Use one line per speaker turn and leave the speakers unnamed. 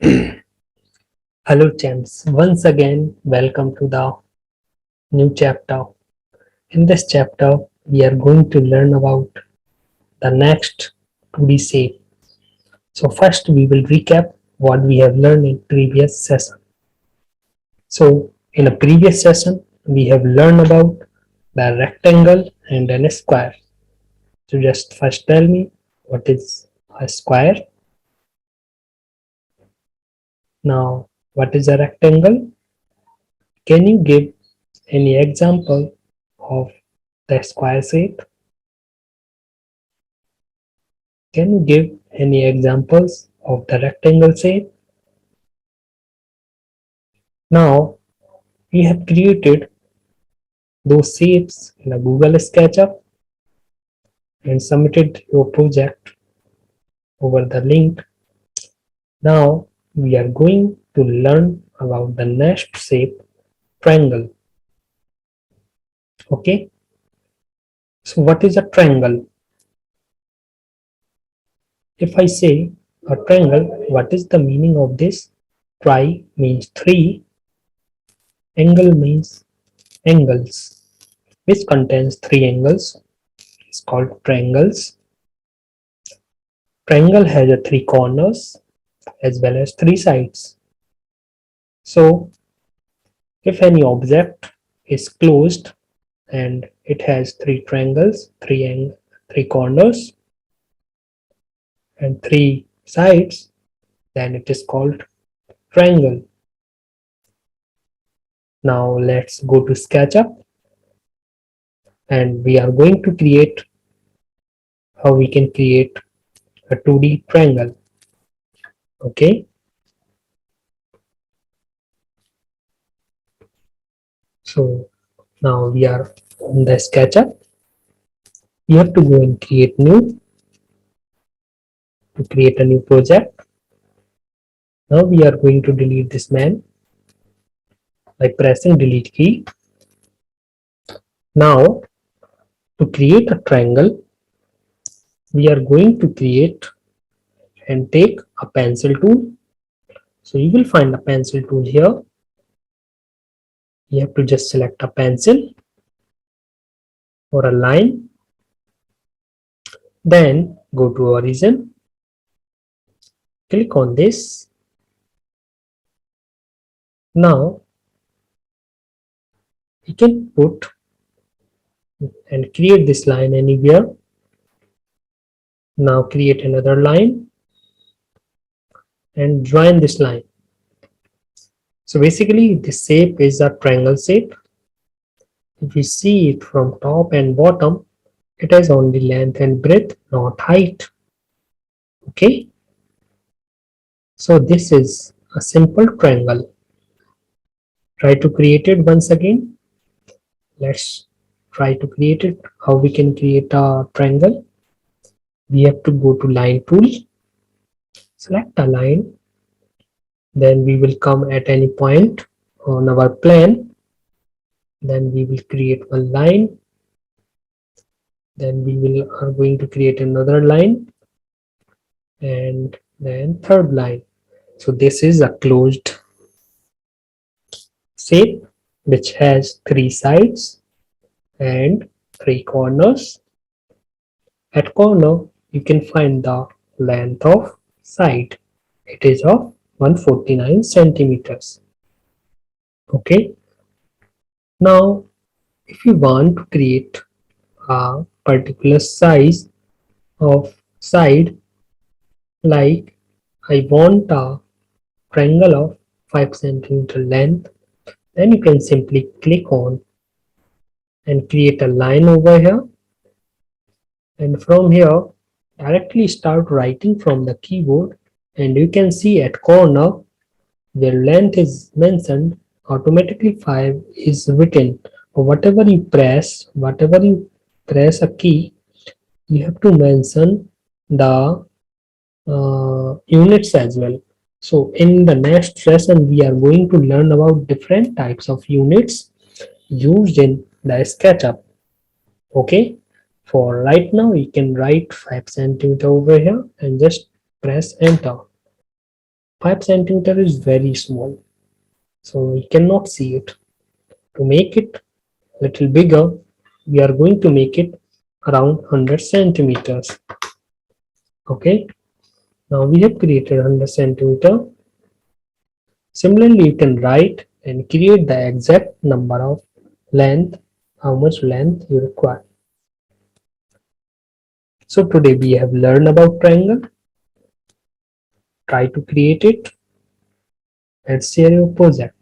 Hello champs, once again welcome to the new chapter. In this chapter we are going to learn about the next 2D shape. So first we will recap what we have learned in previous session. So in a previous session we have learned about the rectangle and then a square. So just first tell me what is a square. Now what is a rectangle? Can you give any example of the square shape? Can you give any examples of the rectangle shape? Now we have created those shapes in a Google Sketchup and submitted your project over the link. Now we are going to learn about the next shape, triangle. Okay, so what is a triangle? If I say a triangle, what is the meaning of this? Tri means three, angle means angles, which contains three angles. It's called triangles. Triangle has a three corners as well as three sides. So if any object is closed and it has three triangles, three corners and three sides, then it is called triangle. Now let's go to SketchUp and we are going to create how we can create a 2D triangle. Okay, so now we are on the SketchUp. You have to go and create new to create a new project. Now we are going to delete this man by pressing delete key. Now to create a triangle, we are going to create and take a pencil tool. So you will find a pencil tool here. You have to just select a pencil or a line. Then go to origin. Click on this. Now you can put and create this line anywhere. Now create another line and join this line. So basically this shape is a triangle shape. If you see it from top and bottom, it has only length and breadth, not height. Okay, so this is a simple triangle. Try to create it once again. Let's try to create it. How we can create a triangle? We have to go to line tool, select a line, then we will come at any point on our plan, then we will create one line, then we are going to create another line and then third line. So this is a closed shape which has three sides and three corners. At corner you can find the length of side. It is of 149 centimeters. Okay, now if you want to create a particular size of side, like I want a triangle of 5 centimeter length, then you can simply click on and create a line over here, and from here directly start writing from the keyboard, and you can see at corner where length is mentioned, automatically 5 is written. Or whatever you press a key, you have to mention the units as well. So in the next session we are going to learn about different types of units used in the SketchUp. Okay, for right now you can write 5 centimeter over here and just press enter. 5 centimeter is very small, so we cannot see it. To make it a little bigger, we are going to make it around 100 centimeters. Okay, now we have created 100 centimeter. Similarly, you can write and create the exact number of length, how much length you require. So today we have learned about triangle. Try to create it and share your project.